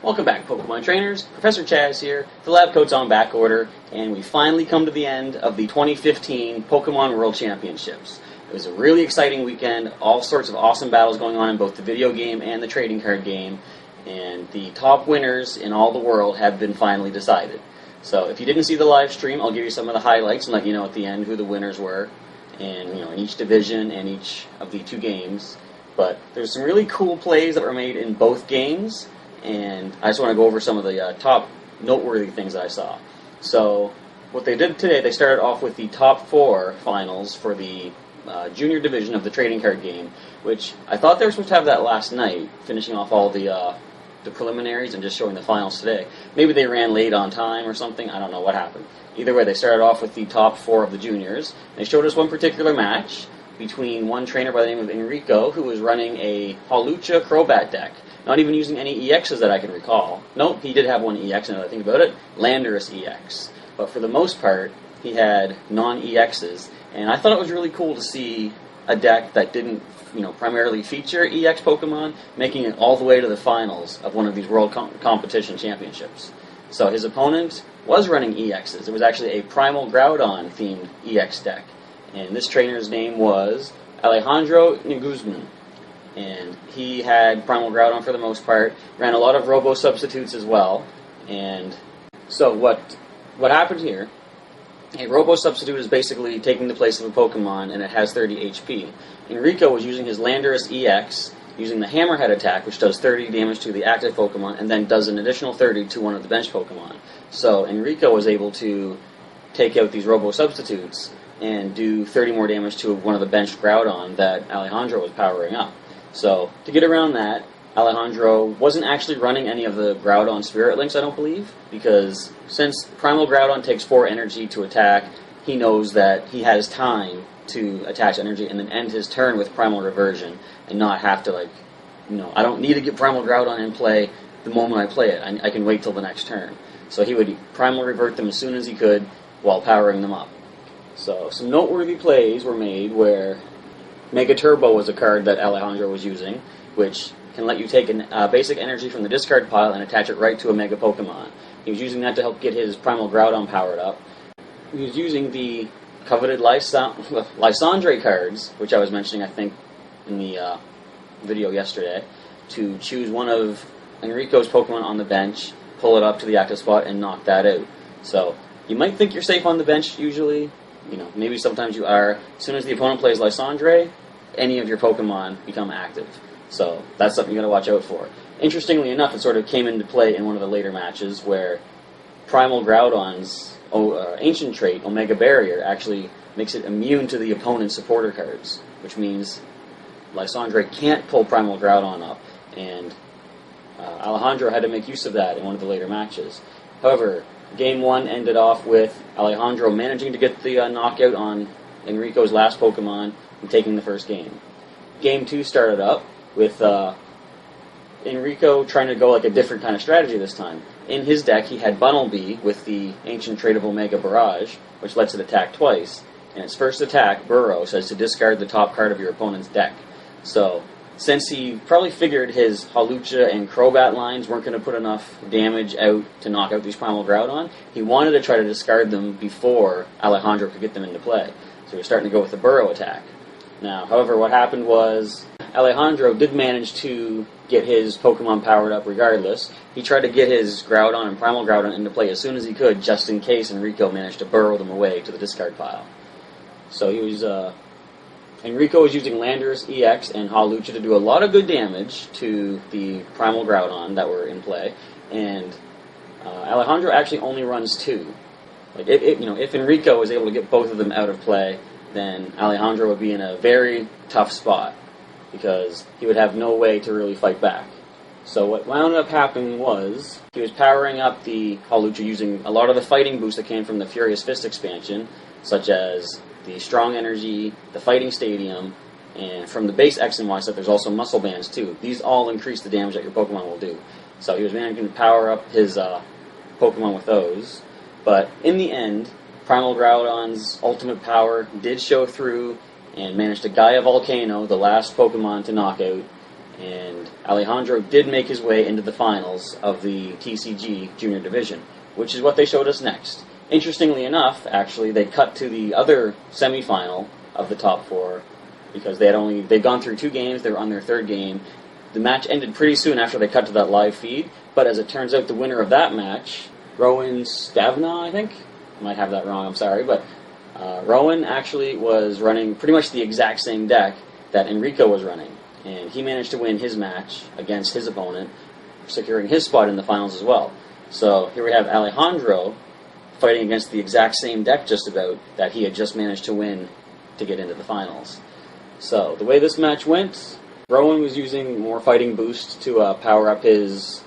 Welcome back, Pokemon trainers. Professor Chaz here. The lab coat's on back order, and we finally come to the end of the 2015 Pokemon World Championships. It was a really exciting weekend, all sorts of awesome battles going on in both the video game and the trading card game, and the top winners in all the world have been finally decided. So if you didn't see the live stream, I'll give you some of the highlights and let you know at the end who the winners were, and in each division and each of the two games. But there's some really cool plays that were made in both games, and I just want to go over some of the top noteworthy things that I saw. So what they did today, they started off with the top 4 finals for the junior division of the trading card game, which I thought they were supposed to have that last night, finishing off all the preliminaries and just showing the finals today. Maybe they ran late on time or something, I don't know what happened. Either way, they started off with the top 4 of the juniors. They showed us one particular match between one trainer by the name of Enrico, who was running a Hawlucha Crobat deck. Not even using any EXs that I can recall. Nope, he did have one EX, now that I think about it, Landorus EX. But for the most part, he had non-EXs, and I thought it was really cool to see a deck that didn't, primarily feature EX Pokemon, making it all the way to the finals of one of these World Competition Championships. So his opponent was running EXs. It was actually a Primal Groudon-themed EX deck. And this trainer's name was Alejandro Guzman. And he had Primal Groudon for the most part, ran a lot of Robo substitutes as well. And so what happened here, a Robo substitute is basically taking the place of a Pokemon, and it has 30 HP. Enrico was using his Landorus EX, using the Hammerhead attack, which does 30 damage to the active Pokemon, and then does an additional 30 to one of the bench Pokemon. So Enrico was able to take out these Robo substitutes and do 30 more damage to one of the bench Groudon that Alejandro was powering up. So, to get around that, Alejandro wasn't actually running any of the Groudon Spirit Links, I don't believe, because since Primal Groudon takes 4 energy to attack, he knows that he has time to attach energy and then end his turn with Primal Reversion and not have to, I don't need to get Primal Groudon in play the moment I play it. I can wait till the next turn. So he would Primal Revert them as soon as he could while powering them up. So, some noteworthy plays were made where Mega Turbo was a card that Alejandro was using, which can let you take basic energy from the discard pile and attach it right to a Mega Pokemon. He was using that to help get his Primal Groudon powered up. He was using the coveted Lysandre cards, which I was mentioning, I think, in the video yesterday, to choose one of Enrico's Pokemon on the bench, pull it up to the active spot, and knock that out. So, you might think you're safe on the bench usually. Maybe sometimes you are. As soon as the opponent plays Lysandre, any of your Pokemon become active. So that's something you got to watch out for. Interestingly enough, it sort of came into play in one of the later matches where Primal Groudon's ancient trait, Omega Barrier, actually makes it immune to the opponent's supporter cards, which means Lysandre can't pull Primal Groudon up, and Alejandro had to make use of that in one of the later matches. However, Game 1 ended off with Alejandro managing to get the knockout on Enrico's last Pokemon and taking the first game. Game 2 started up with Enrico trying to go a different kind of strategy this time. In his deck, he had Bunnelby with the ancient trait of Omega Barrage, which lets it attack twice. And its first attack, Burrow, says to discard the top card of your opponent's deck. So, since he probably figured his Hawlucha and Crobat lines weren't going to put enough damage out to knock out these Primal Groudon, he wanted to try to discard them before Alejandro could get them into play. So he was starting to go with the Burrow attack. Now, however, what happened was Alejandro did manage to get his Pokemon powered up regardless. He tried to get his Groudon and Primal Groudon into play as soon as he could, just in case Enrico managed to burrow them away to the discard pile. So he was Enrico was using Landorus EX and Hawlucha to do a lot of good damage to the Primal Groudon that were in play, and Alejandro actually only runs 2. If Enrico was able to get both of them out of play, then Alejandro would be in a very tough spot, because he would have no way to really fight back. So what wound up happening was, he was powering up the Hawlucha using a lot of the fighting boosts that came from the Furious Fist expansion, such as the Strong Energy, the Fighting Stadium, and from the base X and Y set, there's also Muscle Bands too. These all increase the damage that your Pokemon will do. So he was managing to power up his Pokemon with those. But in the end, Primal Groudon's ultimate power did show through and managed to Gaia Volcano, the last Pokemon to knock out, And Alejandro did make his way into the finals of the TCG Junior Division, which is what they showed us next. Interestingly enough, actually, they cut to the other semifinal of the top four because they'd gone through 2 games, they were on their 3rd game. The match ended pretty soon after they cut to that live feed, but as it turns out, the winner of that match, Rowan Stavna, I think? I might have that wrong, I'm sorry, but Rowan actually was running pretty much the exact same deck that Enrico was running, and he managed to win his match against his opponent, securing his spot in the finals as well. So here we have Alejandro fighting against the exact same deck just about that he had just managed to win to get into the finals. So the way this match went, Rowan was using more fighting boost to power up his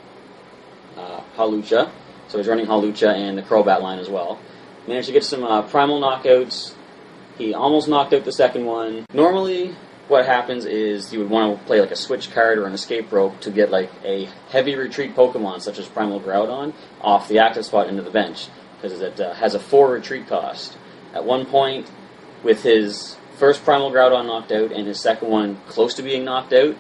Hawlucha. So he's running Hawlucha and the Crobat line as well. Managed to get some primal knockouts. He almost knocked out the second one. Normally, what happens is you would want to play like a switch card or an escape rope to get like a heavy retreat Pokemon such as Primal Groudon off the active spot into the bench, because it has a 4 retreat cost. At one point, with his first Primal Groudon knocked out and his second one close to being knocked out,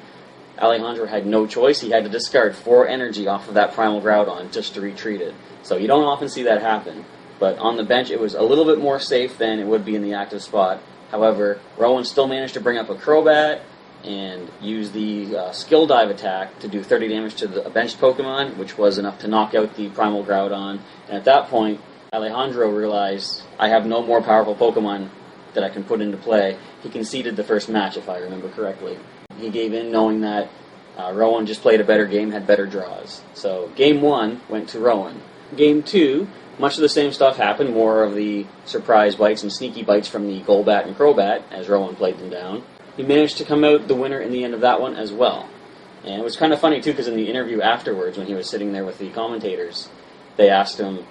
Alejandro had no choice. He had to discard 4 energy off of that Primal Groudon just to retreat it. So you don't often see that happen. But on the bench, it was a little bit more safe than it would be in the active spot. However, Rowan still managed to bring up a Crobat and use the skill dive attack to do 30 damage to a benched Pokemon, which was enough to knock out the Primal Groudon. And at that point, Alejandro realized, I have no more powerful Pokemon that I can put into play. He conceded the first match, if I remember correctly. He gave in knowing that Rowan just played a better game, had better draws. So Game 1 went to Rowan. Game 2, much of the same stuff happened, more of the surprise bites and sneaky bites from the Golbat and Crobat as Rowan played them down. He managed to come out the winner in the end of that one as well. And it was kind of funny too, because in the interview afterwards, when he was sitting there with the commentators, they asked him,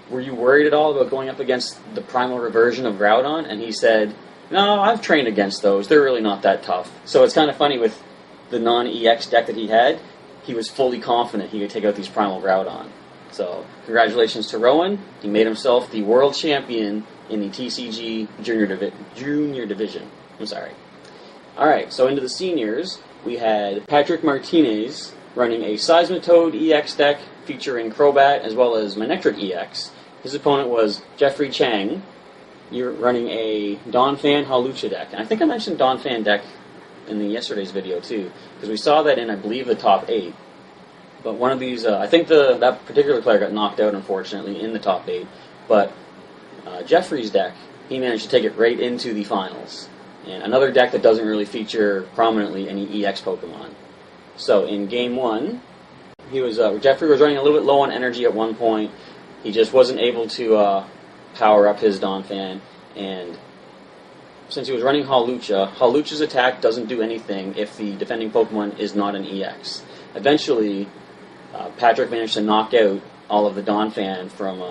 were you worried at all about going up against the primal reversion of Groudon? And he said, no, I've trained against those. They're really not that tough. So it's kind of funny with the non-EX deck that he had, he was fully confident he could take out these Primal Groudon. So congratulations to Rowan. He made himself the world champion in the TCG Junior Division. I'm sorry. Alright, so into the seniors, we had Patrick Martinez running a Seismitoad EX deck featuring Crobat as well as Manectric EX. His opponent was Jeffrey Chang. You're running a Donphan Hawlucha deck. And I think I mentioned Donphan deck in yesterday's video too, because we saw that in, I believe, the top 8. But one of these, I think that particular player got knocked out, unfortunately, in the top 8. But Jeffrey's deck, he managed to take it right into the finals. And another deck that doesn't really feature prominently any EX Pokemon. So in Game 1, Jeffrey was running a little bit low on energy at one point. He just wasn't able to power up his Donphan, and since he was running Hawlucha's attack doesn't do anything if the defending Pokemon is not an EX. Eventually, Patrick managed to knock out all of the Donphan from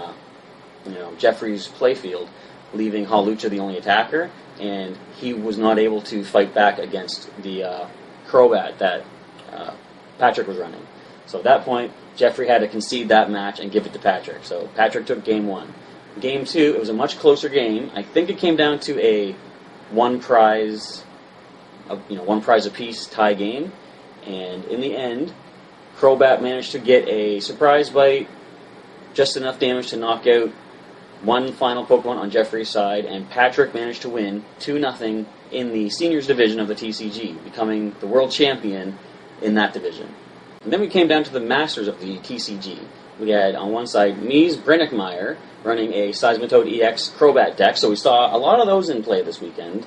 Jeffrey's playfield, leaving Hawlucha the only attacker, and he was not able to fight back against the Crobat that Patrick was running. So at that point, Jeffrey had to concede that match and give it to Patrick. So Patrick took Game 1. Game 2, it was a much closer game. I think it came down to a one prize apiece tie game, and in the end, Crobat managed to get a surprise bite, just enough damage to knock out one final Pokemon on Jeffrey's side, and Patrick managed to win 2-0 in the seniors division of the TCG, becoming the world champion in that division. And then we came down to the masters of the TCG. We had on one side Mies Brennickmeyer running a Seismitoad EX Crobat deck, so we saw a lot of those in play this weekend.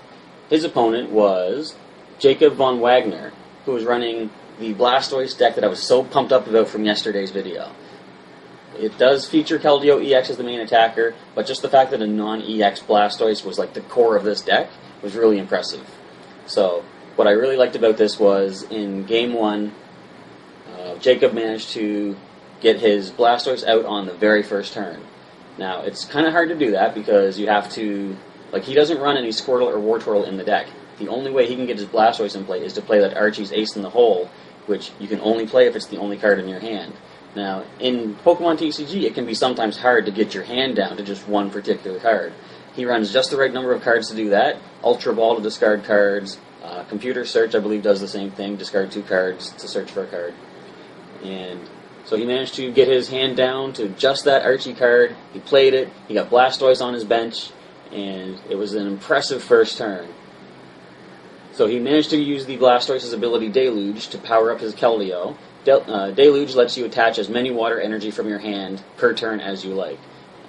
His opponent was Jacob von Wagner, who was running the Blastoise deck that I was so pumped up about from yesterday's video. It does feature Keldeo EX as the main attacker, but just the fact that a non-EX Blastoise was like the core of this deck was really impressive. So what I really liked about this was in Game 1, Jacob managed to get his Blastoise out on the very first turn. Now, it's kind of hard to do that because you have to, he doesn't run any Squirtle or Wartortle in the deck. The only way he can get his Blastoise in play is to play that Archie's Ace in the Hole, which you can only play if it's the only card in your hand. Now, in Pokemon TCG, it can be sometimes hard to get your hand down to just one particular card. He runs just the right number of cards to do that, Ultra Ball to discard cards, Computer search, I believe, does the same thing. Discard 2 cards to search for a card. And so he managed to get his hand down to just that Archie card. He played it. He got Blastoise on his bench. And it was an impressive first turn. So he managed to use the Blastoise's ability Deluge to power up his Keldeo. Deluge lets you attach as many water energy from your hand per turn as you like.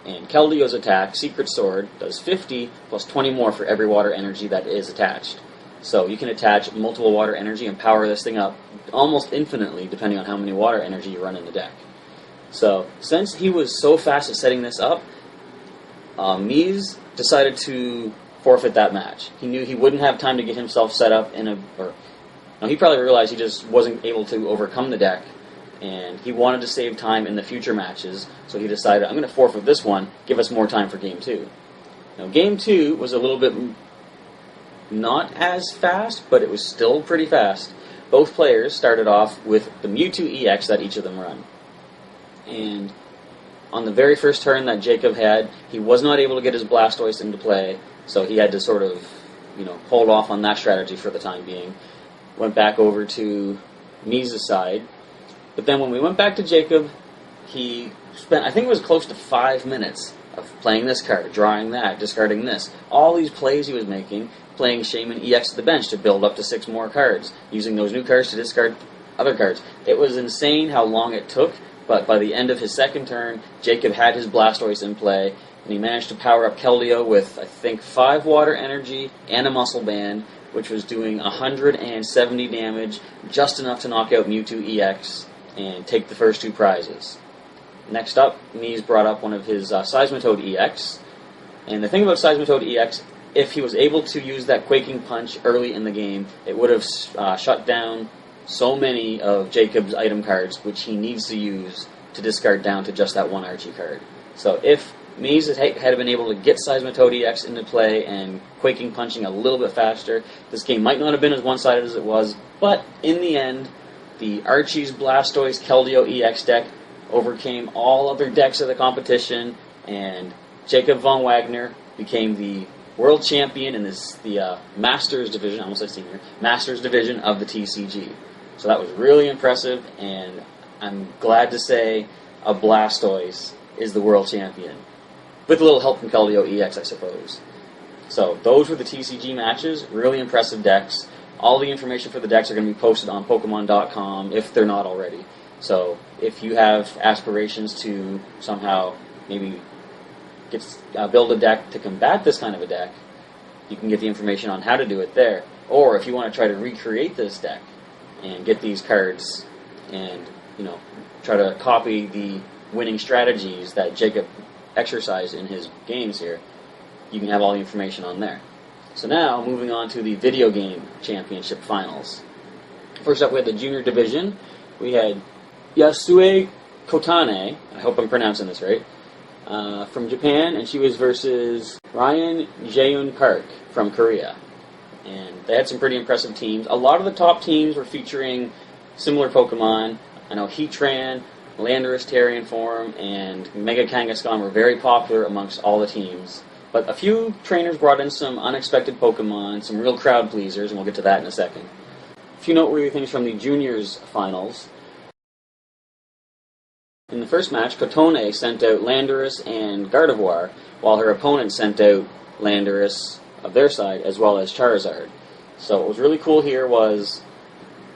And Keldeo's attack, Secret Sword, does 50 plus 20 more for every water energy that is attached. So you can attach multiple water energy and power this thing up almost infinitely depending on how many water energy you run in the deck. So since he was so fast at setting this up, Mies decided to forfeit that match. He knew he wouldn't have time to get himself set up he probably realized he just wasn't able to overcome the deck, and he wanted to save time in the future matches, so he decided, I'm going to forfeit this one, give us more time for Game 2. Now, Game 2 was a little bit not as fast, but it was still pretty fast. Both players started off with the Mewtwo EX that each of them run. And on the very first turn that Jacob had, he was not able to get his Blastoise into play, so he had to sort of, hold off on that strategy for the time being. Went back over to Mies' side. But then when we went back to Jacob, he spent, I think it was close to 5 minutes of playing this card, drawing that, discarding this. All these plays he was making, playing Shaman EX at the bench to build up to 6 more cards, using those new cards to discard other cards. It was insane how long it took, but by the end of his second turn, Jacob had his Blastoise in play, and he managed to power up Keldeo with, I think, 5 water energy and a muscle band, which was doing 170 damage, just enough to knock out Mewtwo EX and take the first 2 prizes. Next up, Mies brought up one of his Seismitoad EX, and the thing about Seismitoad EX, if he was able to use that Quaking Punch early in the game, it would have shut down so many of Jacob's item cards, which he needs to use to discard down to just that one Archie card. So if Mies had been able to get Seismitoad EX into play and Quaking Punching a little bit faster, this game might not have been as one-sided as it was, but in the end, the Archie's Blastoise Keldeo EX deck overcame all other decks of the competition, and Jacob von Wagner became the world champion in the Masters division, I almost said senior, Masters division of the TCG. So that was really impressive, and I'm glad to say a Blastoise is the world champion. With a little help from Keldeo EX, I suppose. So those were the TCG matches, really impressive decks. All the information for the decks are going to be posted on Pokemon.com if they're not already. So if you have aspirations to somehow maybe build a deck to combat this kind of a deck, you can get the information on how to do it there. Or if you want to try to recreate this deck and get these cards and try to copy the winning strategies that Jacob exercised in his games here, you can have all the information on there. So now, moving on to the Video Game Championship Finals. First up, we had the Junior Division. We had Yasue Kotane, I hope I'm pronouncing this right, from Japan, and she was versus Ryan Jaeun Park from Korea. And they had some pretty impressive teams. A lot of the top teams were featuring similar Pokemon. I know Heatran, Landorus Terrian Form, and Mega Kangaskhan were very popular amongst all the teams. But a few trainers brought in some unexpected Pokemon, some real crowd pleasers, and we'll get to that in a second. A few noteworthy things from the Juniors Finals. In the first match, Kotone sent out Landorus and Gardevoir, while her opponent sent out Landorus of their side, as well as Charizard. So what was really cool here was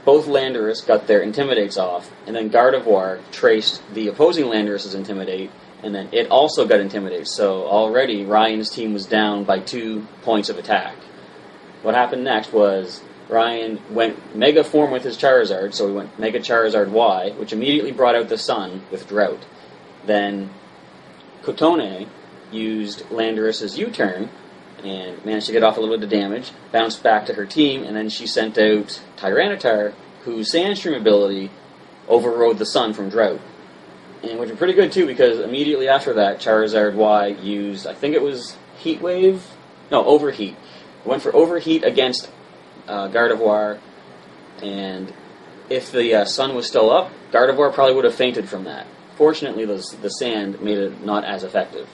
both Landorus got their Intimidates off, and then Gardevoir traced the opposing Landorus's Intimidate, and then it also got Intimidate. So already Ryan's team was down by 2 points of attack. What happened next was Ryan went Mega Form with his Charizard, so he went Mega Charizard Y, which immediately brought out the Sun with Drought. Then Kotone used Landorus's U-turn and managed to get off a little bit of damage, bounced back to her team, and then she sent out Tyranitar, whose Sandstream ability overrode the Sun from Drought. And which was pretty good too, because immediately after that, Charizard Y used, I think it was Heat Wave? No, Overheat. Went for Overheat against Gardevoir, and if the Sun was still up, Gardevoir probably would have fainted from that. Fortunately, the sand made it not as effective.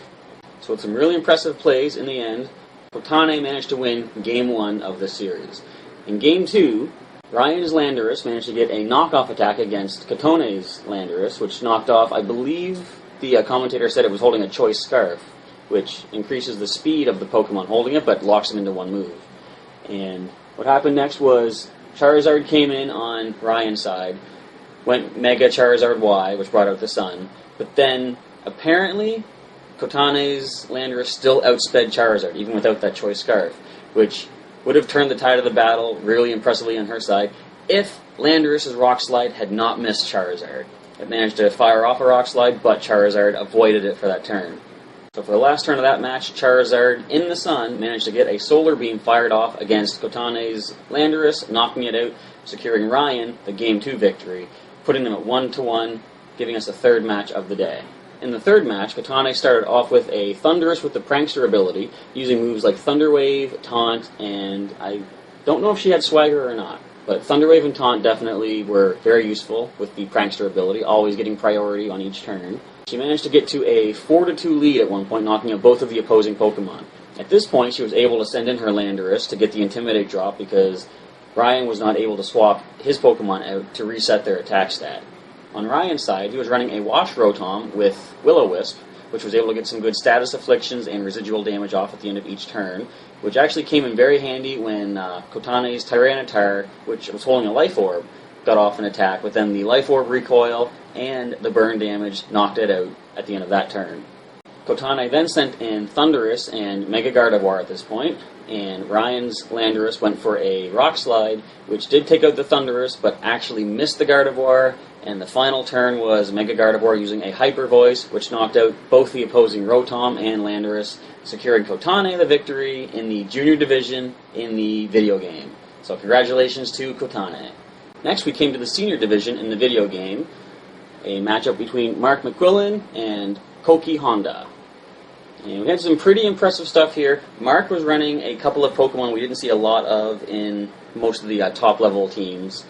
So with some really impressive plays in the end, Kotane managed to win Game 1 of the series. In Game 2, Ryan's Landorus managed to get a knockoff attack against Katone's Landorus, which knocked off, I believe the commentator said it was holding a choice scarf, which increases the speed of the Pokemon holding it, but locks them into one move. And what happened next was Charizard came in on Ryan's side, went Mega Charizard Y, which brought out the sun, but then apparently Kotane's Landorus still outsped Charizard, even without that choice scarf, which would have turned the tide of the battle really impressively on her side if Landorus' Rock Slide had not missed Charizard. It managed to fire off a Rock Slide, but Charizard avoided it for that turn. So for the last turn of that match, Charizard, in the sun, managed to get a Solar Beam fired off against Kotane's Landorus, knocking it out, securing Ryan the Game 2 victory, putting them at 1-1, giving us the third match of the day. In the third match, Kotane started off with a Thundurus with the Prankster ability, using moves like Thunder Wave, Taunt, and I don't know if she had Swagger or not, but Thunder Wave and Taunt definitely were very useful with the Prankster ability, always getting priority on each turn. She managed to get to a 4-2 lead at one point, knocking out both of the opposing Pokemon. At this point, she was able to send in her Landorus to get the Intimidate drop because Ryan was not able to swap his Pokemon out to reset their attack stat. On Ryan's side, he was running a Wash Rotom with Will-O-Wisp, which was able to get some good status afflictions and residual damage off at the end of each turn, which actually came in very handy when Kotane's Tyranitar, which was holding a Life Orb, got off an attack, but then the Life Orb recoil and the burn damage knocked it out at the end of that turn. Kotane then sent in Thundurus and Mega Gardevoir at this point, and Ryan's Landorus went for a Rock Slide, which did take out the Thundurus, but actually missed the Gardevoir, and the final turn was Mega Gardevoir using a Hyper Voice, which knocked out both the opposing Rotom and Landorus, securing Kotane the victory in the Junior Division in the video game. So congratulations to Kotane. Next we came to the Senior Division in the video game, a matchup between Mark McQuillan and Koki Honda. And we had some pretty impressive stuff here. Mark was running a couple of Pokemon we didn't see a lot of in most of the top-level teams.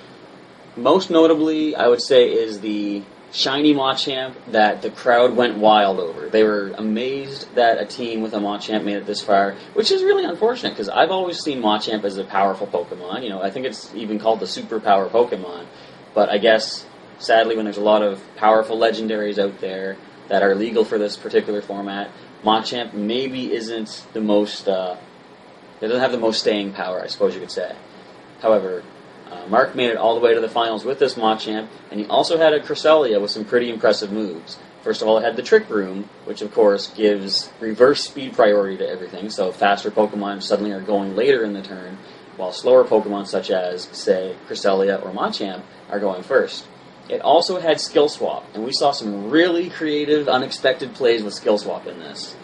Most notably, I would say, is the shiny Machamp that the crowd went wild over. They were amazed that a team with a Machamp made it this far, which is really unfortunate, because I've always seen Machamp as a powerful Pokemon. You know, I think it's even called the superpower Pokemon. But I guess, sadly, when there's a lot of powerful legendaries out there that are legal for this particular format, Machamp maybe isn't the most, it doesn't have the most staying power, I suppose you could say. However, Mark made it all the way to the finals with this Machamp, and he also had a Cresselia with some pretty impressive moves. First of all, it had the Trick Room, which of course gives reverse speed priority to everything, so faster Pokemon suddenly are going later in the turn, while slower Pokemon such as, say, Cresselia or Machamp are going first. It also had Skill Swap, and we saw some really creative, unexpected plays with Skill Swap in this.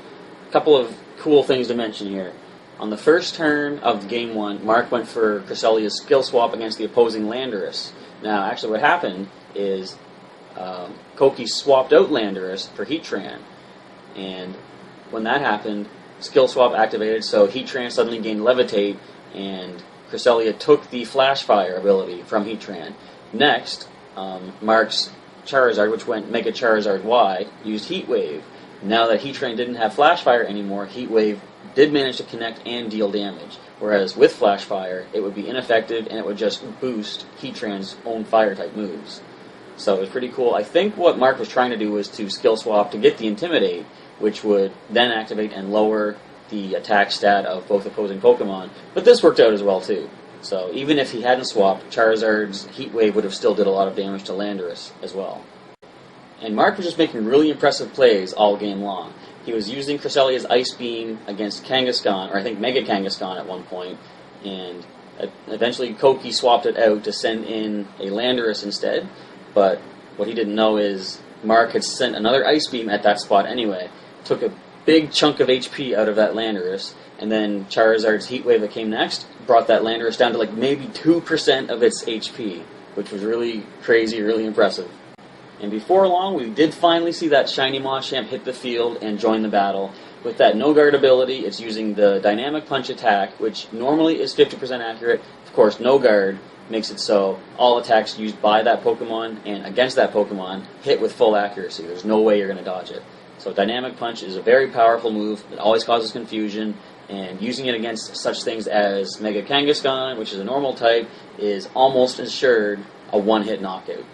A couple of cool things to mention here. On the first turn of Game 1, Mark went for Cresselia's Skill Swap against the opposing Landorus. Now, actually what happened is Koki swapped out Landorus for Heatran, and when that happened, Skill Swap activated, so Heatran suddenly gained Levitate, and Cresselia took the Flash Fire ability from Heatran. Next, Mark's Charizard, which went Mega Charizard Y, used Heat Wave. Now that Heatran didn't have Flash Fire anymore, Heat Wave did manage to connect and deal damage, whereas with Flash Fire, it would be ineffective and it would just boost Heatran's own Fire-type moves. So it was pretty cool. I think what Mark was trying to do was to Skill Swap to get the Intimidate, which would then activate and lower the attack stat of both opposing Pokemon, but this worked out as well too. So even if he hadn't swapped, Charizard's Heat Wave would have still did a lot of damage to Landorus as well. And Mark was just making really impressive plays all game long. He was using Cresselia's Ice Beam against Kangaskhan, or I think Mega Kangaskhan at one point, and eventually Koki swapped it out to send in a Landorus instead, but what he didn't know is Mark had sent another Ice Beam at that spot anyway, took a big chunk of HP out of that Landorus, and then Charizard's Heat Wave that came next brought that Landorus down to like maybe 2% of its HP, which was really crazy, really impressive. And before long, we did finally see that shiny Machamp hit the field and join the battle. With that No Guard ability, it's using the Dynamic Punch attack, which normally is 50% accurate. Of course, No Guard makes it so all attacks used by that Pokemon and against that Pokemon hit with full accuracy. There's no way you're going to dodge it. So Dynamic Punch is a very powerful move. It always causes confusion, and using it against such things as Mega Kangaskhan, which is a normal type, is almost assured a one-hit knockout.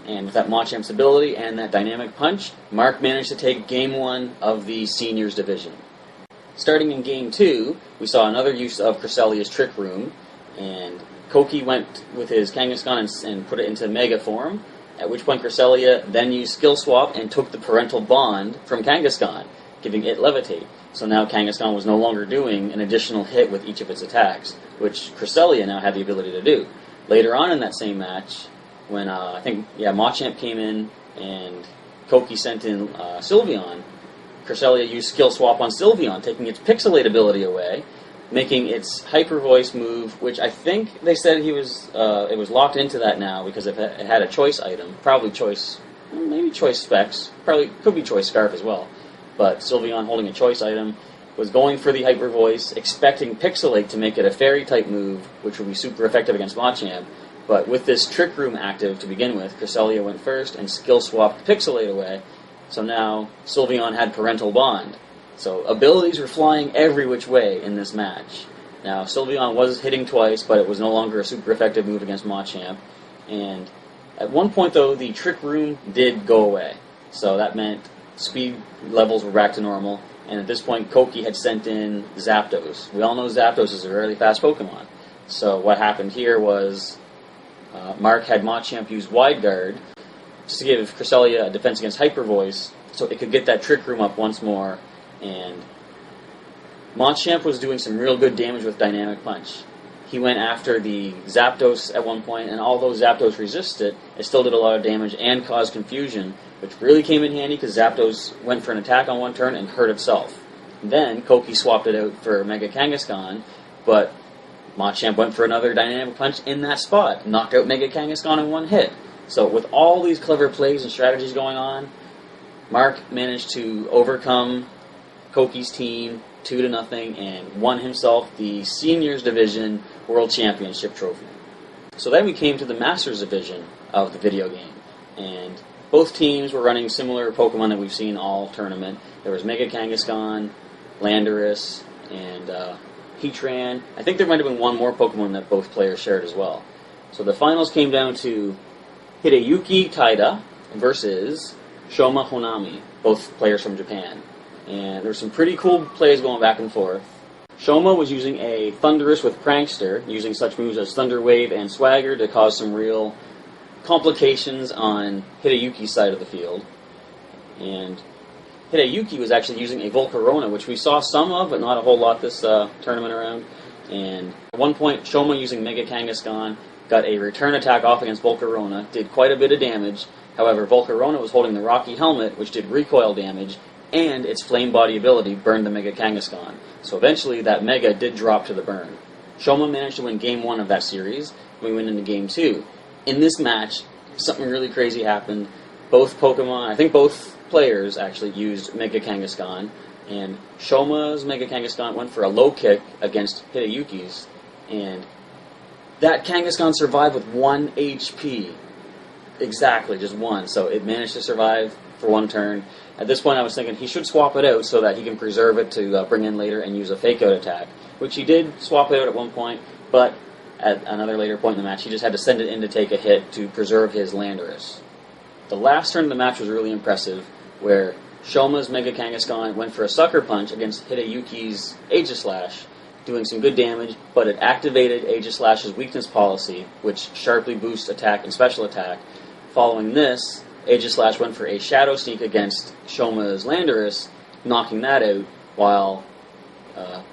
And with that Machamp's ability and that dynamic punch, Mark managed to take Game 1 of the Seniors Division. Starting in Game 2, we saw another use of Cresselia's Trick Room, and Koki went with his Kangaskhan and put it into Mega form, at which point Cresselia then used Skill Swap and took the Parental Bond from Kangaskhan, giving it Levitate. So now Kangaskhan was no longer doing an additional hit with each of its attacks, which Cresselia now had the ability to do. Later on in that same match, when Machamp came in and Koki sent in Sylveon, Cresselia used Skill Swap on Sylveon, taking its Pixelate ability away, making its Hyper Voice move, which I think they said it was locked into that now because it had a choice item, probably choice, maybe choice Specs, probably could be choice Scarf as well. But Sylveon holding a choice item was going for the Hyper Voice, expecting Pixelate to make it a Fairy type move, which would be super effective against Machamp. But with this Trick Room active to begin with, Cresselia went first and Skill Swapped Pixelate away. So now Sylveon had Parental Bond. So abilities were flying every which way in this match. Now Sylveon was hitting twice, but it was no longer a super effective move against Machamp. And at one point though, the Trick Room did go away. So that meant speed levels were back to normal. And at this point, Koki had sent in Zapdos. We all know Zapdos is a really fast Pokemon. So what happened here was Mark had Machamp use Wide Guard just to give Cresselia a defense against Hyper Voice, so it could get that Trick Room up once more. And Machamp was doing some real good damage with Dynamic Punch. He went after the Zapdos at one point, and although Zapdos resisted it still did a lot of damage and caused confusion, which really came in handy because Zapdos went for an attack on one turn and hurt itself. Then Koki swapped it out for Mega Kangaskhan, but Machamp went for another Dynamic Punch in that spot, knocked out Mega Kangaskhan in one hit. So with all these clever plays and strategies going on, Mark managed to overcome Koki's team 2-0 and won himself the Seniors Division World Championship trophy. So then we came to the Masters Division of the video game, and both teams were running similar Pokemon that we've seen all tournament. There was Mega Kangaskhan, Landorus, and Heatran. I think there might have been one more Pokemon that both players shared as well. So the finals came down to Hideyuki Taida versus Shoma Honami, both players from Japan. And there were some pretty cool plays going back and forth. Shoma was using a Thundurus with Prankster, using such moves as Thunder Wave and Swagger to cause some real complications on Hideyuki's side of the field. And Hideyuki was actually using a Volcarona, which we saw some of, but not a whole lot this tournament around. And at one point, Shoma using Mega Kangaskhan got a return attack off against Volcarona, did quite a bit of damage. However, Volcarona was holding the Rocky Helmet, which did recoil damage, and its Flame Body ability burned the Mega Kangaskhan. So eventually, that Mega did drop to the burn. Shoma managed to win Game 1 of that series. We went into Game 2. In this match, something really crazy happened. Both Pokemon, I think both players actually used Mega Kangaskhan, and Shoma's Mega Kangaskhan went for a low kick against Hideyuki's, and that Kangaskhan survived with 1 HP. Exactly, just 1. So it managed to survive for 1 turn. At this point I was thinking he should swap it out so that he can preserve it to bring in later and use a fake out attack, which he did swap it out at one point, but at another later point in the match he just had to send it in to take a hit to preserve his Landorus. The last turn of the match was really impressive, where Shoma's Mega Kangaskhan went for a Sucker Punch against Hideyuki's Aegislash, doing some good damage, but it activated Aegislash's weakness policy, which sharply boosts attack and special attack. Following this, Aegislash went for a Shadow Sneak against Shoma's Landorus, knocking that out, while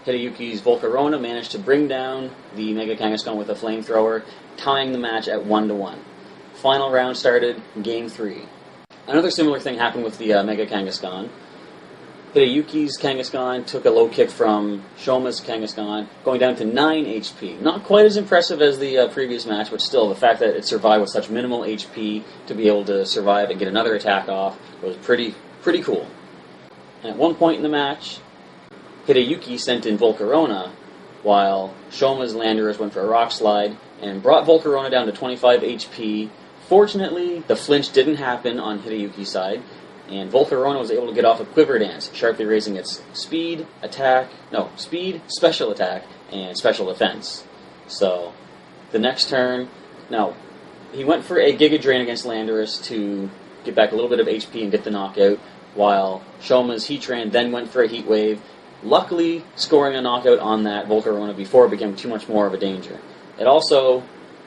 Hideyuki's Volcarona managed to bring down the Mega Kangaskhan with a Flamethrower, tying the match at 1-1. Final round started, Game 3. Another similar thing happened with the Mega Kangaskhan. Hideyuki's Kangaskhan took a low kick from Shoma's Kangaskhan, going down to 9 HP. Not quite as impressive as the previous match, but still, the fact that it survived with such minimal HP to be able to survive and get another attack off was pretty cool. And at one point in the match, Hideyuki sent in Volcarona, while Shoma's Landorus went for a Rock Slide and brought Volcarona down to 25 HP. Fortunately, the flinch didn't happen on Hideyuki's side, and Volcarona was able to get off a quiver dance, sharply raising its speed, special attack, and special defense. So, the next turn, now, he went for a Giga Drain against Landorus to get back a little bit of HP and get the knockout, while Shoma's Heatran then went for a Heat Wave, luckily scoring a knockout on that Volcarona before it became too much more of a danger. It also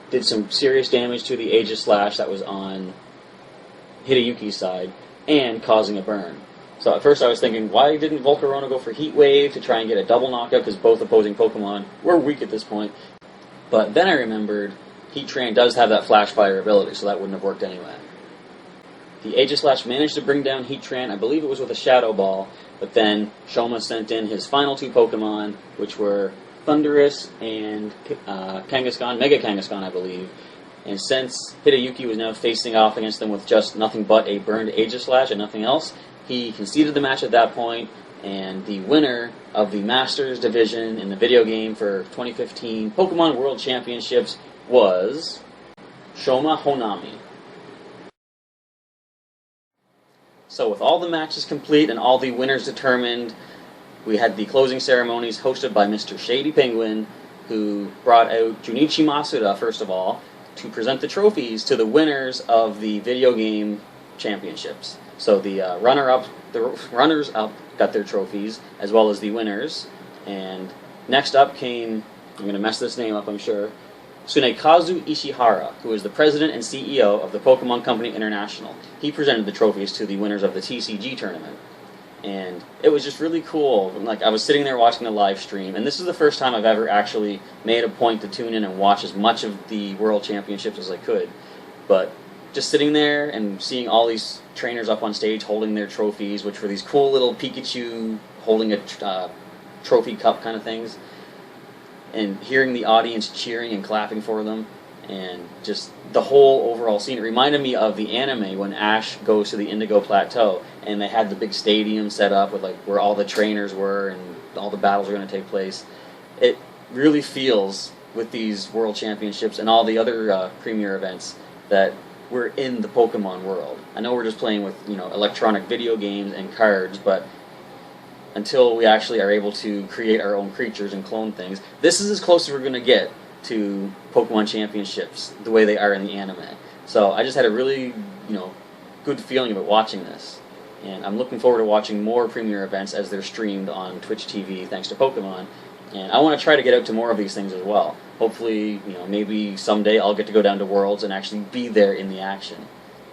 did some serious damage to the Aegis Slash that was on Hideyuki's side, and causing a burn. So at first I was thinking, why didn't Volcarona go for Heat Wave to try and get a double knockout, because both opposing Pokemon were weak at this point. But then I remembered Heatran does have that Flash Fire ability, so that wouldn't have worked anyway. The Aegis Slash managed to bring down Heatran, I believe it was with a Shadow Ball, but then Shoma sent in his final two Pokemon, which were Thundurus and Kangaskhan, Mega Kangaskhan I believe. And since Hideyuki was now facing off against them with just nothing but a burned Aegis Slash and nothing else, he conceded the match at that point, and the winner of the Masters Division in the video game for 2015 Pokémon World Championships was Shoma Honami. So with all the matches complete and all the winners determined, we had the closing ceremonies hosted by Mr. Shady Penguin, who brought out Junichi Masuda, first of all, to present the trophies to the winners of the video game championships. So the runners-up got their trophies, as well as the winners. And next up came, I'm going to mess this name up, I'm sure, Tsunekazu Ishihara, who is the president and CEO of the Pokemon Company International. He presented the trophies to the winners of the TCG tournament. And it was just really cool. Like, I was sitting there watching the live stream, and this is the first time I've ever actually made a point to tune in and watch as much of the World Championships as I could. But just sitting there and seeing all these trainers up on stage holding their trophies, which were these cool little Pikachu holding a trophy cup kind of things, and hearing the audience cheering and clapping for them, and just the whole overall scene. It reminded me of the anime when Ash goes to the Indigo Plateau, and they had the big stadium set up with like where all the trainers were and all the battles were going to take place. It really feels, with these World Championships and all the other premier events, that we're in the Pokemon world. I know we're just playing with, electronic video games and cards, but until we actually are able to create our own creatures and clone things, this is as close as we're going to get to Pokemon Championships, the way they are in the anime. So I just had a really, good feeling about watching this. And I'm looking forward to watching more premier events as they're streamed on Twitch TV, thanks to Pokemon. And I want to try to get out to more of these things as well. Hopefully, maybe someday I'll get to go down to Worlds and actually be there in the action.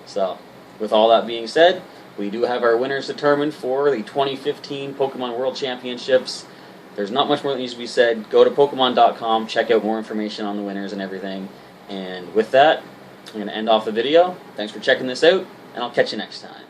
So, with all that being said, we do have our winners determined for the 2015 Pokemon World Championships. There's not much more that needs to be said. Go to Pokemon.com, check out more information on the winners and everything. And with that, I'm going to end off the video. Thanks for checking this out, and I'll catch you next time.